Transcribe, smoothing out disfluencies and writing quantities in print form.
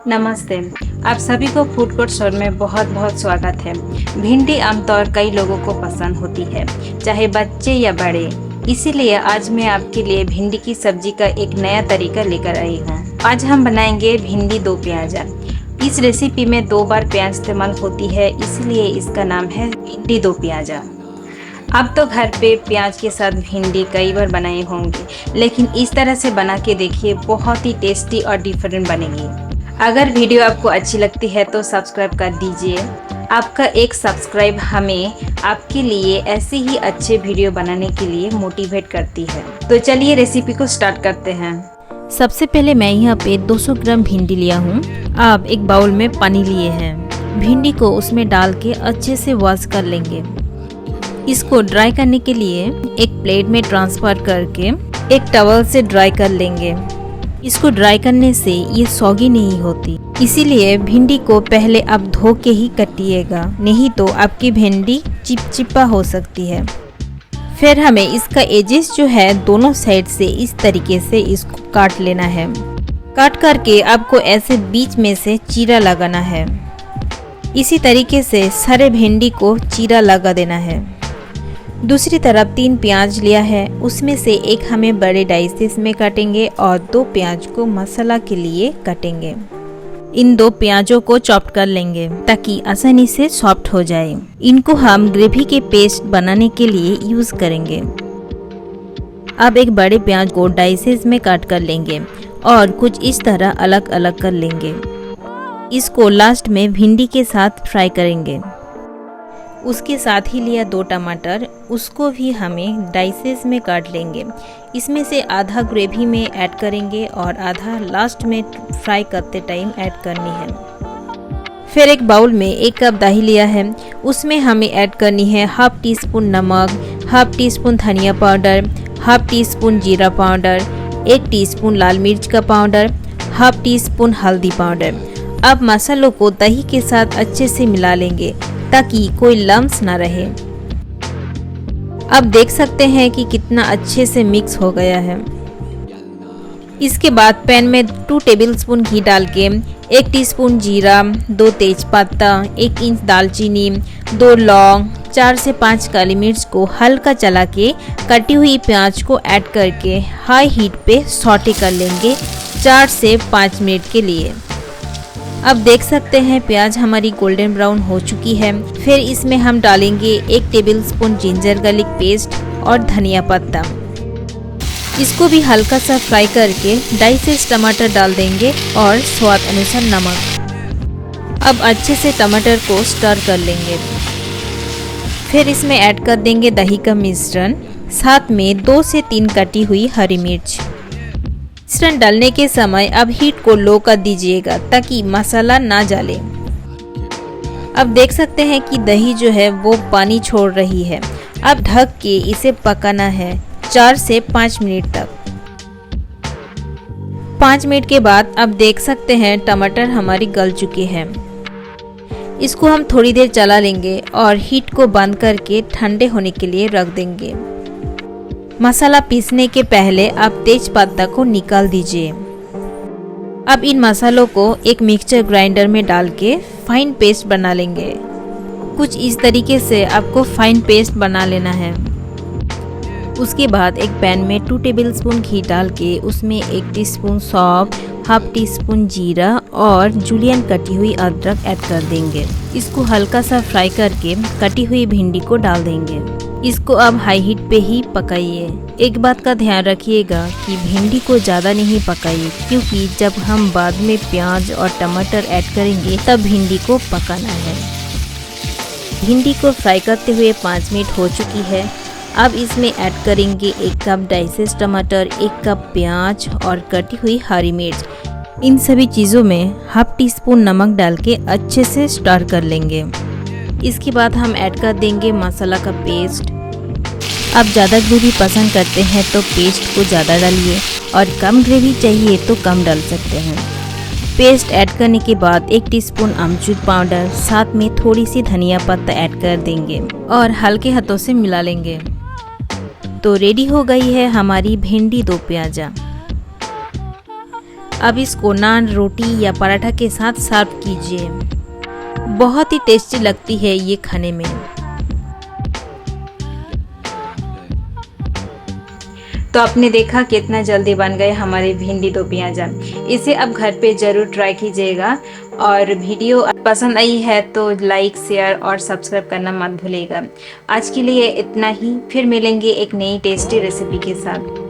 नमस्ते। आप सभी को फूड कोर्ट शो में बहुत बहुत स्वागत है। भिंडी आमतौर कई लोगों को पसंद होती है, चाहे बच्चे या बड़े। इसीलिए आज मैं आपके लिए भिंडी की सब्जी का एक नया तरीका लेकर आई हूँ। आज हम बनाएंगे भिंडी दो प्याजा। इस रेसिपी में 2 बार प्याज इस्तेमाल होती है, इसलिए इसका नाम है भिंडी दो प्याजा। अब तो घर पे प्याज के साथ भिंडी कई बार बनाए होंगे, लेकिन इस तरह से बना के देखिए, बहुत ही टेस्टी और डिफरेंट बनेगी। अगर वीडियो आपको अच्छी लगती है तो सब्सक्राइब कर दीजिए। आपका एक सब्सक्राइब हमें आपके लिए ऐसे ही अच्छे वीडियो बनाने के लिए मोटिवेट करती है। तो चलिए रेसिपी को स्टार्ट करते हैं। सबसे पहले मैं यहाँ पे 200 ग्राम भिंडी लिया हूँ। आप एक बाउल में पानी लिए हैं। भिंडी को उसमें डाल के अच्छे से वॉश कर लेंगे। इसको ड्राई करने के लिए एक प्लेट में ट्रांसफर करके एक टॉवल से ड्राई कर लेंगे। इसको ड्राई करने से ये सॉगी नहीं होती, इसीलिए भिंडी को पहले आप धो के ही काटिएगा, नहीं तो आपकी भिंडी चिपचिपा हो सकती है। फिर हमें इसका एजेस जो है दोनों साइड से इस तरीके से इसको काट लेना है। काट करके आपको ऐसे बीच में से चीरा लगाना है। इसी तरीके से सारे भिंडी को चीरा लगा देना है। दूसरी तरफ 3 प्याज लिया है, उसमें से एक हमें बड़े डाइसेस में काटेंगे और 2 प्याज को मसाला के लिए काटेंगे। इन 2 प्याजों को चॉप कर लेंगे ताकि आसानी से सॉफ्ट हो जाए। इनको हम ग्रेवी के पेस्ट बनाने के लिए यूज करेंगे। अब एक बड़े प्याज को डाइसेस में काट कर लेंगे और कुछ इस तरह अलग अलग कर लेंगे। इसको लास्ट में भिंडी के साथ फ्राई करेंगे। उसके साथ ही लिया 2 टमाटर, उसको भी हमें डाइसेस में काट लेंगे। इसमें से आधा ग्रेवी में ऐड करेंगे और आधा लास्ट में फ्राई करते टाइम ऐड करनी है। फिर एक बाउल में 1 कप दही लिया है, उसमें हमें ऐड करनी है हाफ टी स्पून नमक, हाफ टी स्पून धनिया पाउडर, हाफ टी स्पून जीरा पाउडर, 1 टीस्पून लाल मिर्च का पाउडर, हाफ टी स्पून हल्दी पाउडर। अब मसालों को दही के साथ अच्छे से मिला लेंगे ताकि कोई लम्स ना रहे। अब देख सकते हैं कि कितना अच्छे से मिक्स हो गया है। इसके बाद पैन में 2 टेबलस्पून घी डाल के 1 टीस्पून जीरा, 2 तेजपत्ता, 1 इंच दालचीनी, 2 लौंग, 4 से 5 काली मिर्च को हल्का चला के कटी हुई प्याज को ऐड करके हाई हीट पे सॉटे कर लेंगे 4 से 5 मिनट के लिए। अब देख सकते हैं प्याज हमारी गोल्डन ब्राउन हो चुकी है। फिर इसमें हम डालेंगे 1 टेबलस्पून जिंजर गार्लिक पेस्ट और धनिया पत्ता। इसको भी हल्का सा फ्राई करके डाइसेस टमाटर डाल देंगे और स्वाद अनुसार नमक। अब अच्छे से टमाटर को स्टर कर लेंगे। फिर इसमें ऐड कर देंगे दही का मिश्रण, साथ में 2 से 3 कटी हुई हरी मिर्च। मिश्रण डालने के समय अब हीट को लो कर दीजिएगा ताकि मसाला ना जले। अब देख सकते हैं कि दही जो है वो पानी छोड़ रही है। अब ढक के इसे पकाना है 4 से 5 मिनट तक। 5 मिनट के बाद अब देख सकते हैं टमाटर हमारी गल चुके हैं। इसको हम थोड़ी देर चला लेंगे और हीट को बंद करके ठंडे होने के लिए रख देंगे। मसाला पीसने के पहले आप तेज पत्ता को निकाल दीजिए। अब इन मसालों को एक मिक्सचर ग्राइंडर में डाल के फाइन पेस्ट बना लेंगे। कुछ इस तरीके से आपको फाइन पेस्ट बना लेना है। उसके बाद एक पैन में 2 टेबलस्पून घी डाल के उसमें 1 टीस्पून सौंफ, हाफ टी स्पून जीरा और जुलियन कटी हुई अदरक ऐड कर देंगे। इसको हल्का सा फ्राई करके कटी हुई भिंडी को डाल देंगे। इसको अब हाई हीट पे ही पकाइए। एक बात का ध्यान रखिएगा कि भिंडी को ज़्यादा नहीं पकाइए, क्योंकि जब हम बाद में प्याज और टमाटर ऐड करेंगे तब भिंडी को पकाना है। भिंडी को फ्राई करते हुए 5 मिनट हो चुकी है। अब इसमें ऐड करेंगे 1 कप डाइसेस टमाटर, 1 कप प्याज और कटी हुई हरी मिर्च। इन सभी चीज़ों में हाफ टी स्पून नमक डाल के अच्छे से स्टर कर लेंगे। इसके बाद हम ऐड कर देंगे मसाला का पेस्ट। आप ज़्यादा ग्रेवी पसंद करते हैं तो पेस्ट को ज़्यादा डालिए और कम ग्रेवी चाहिए तो कम डाल सकते हैं। पेस्ट ऐड करने के बाद 1 टीस्पून अमचूर पाउडर, साथ में थोड़ी सी धनिया पत्ता ऐड कर देंगे और हल्के हाथों से मिला लेंगे। तो रेडी हो गई है हमारी भिंडी दो प्याजा। अब इसको नान, रोटी या पराठा के साथ सर्व कीजिए। बहुत ही टेस्टी लगती है ये खाने में। तो आपने देखा कितना जल्दी बन गए हमारे भिंडी दो प्याजा। इसे अब घर पे ज़रूर ट्राई कीजिएगा और वीडियो पसंद आई है तो लाइक, शेयर और सब्सक्राइब करना मत भूलिएगा। आज के लिए इतना ही, फिर मिलेंगे एक नई टेस्टी रेसिपी के साथ।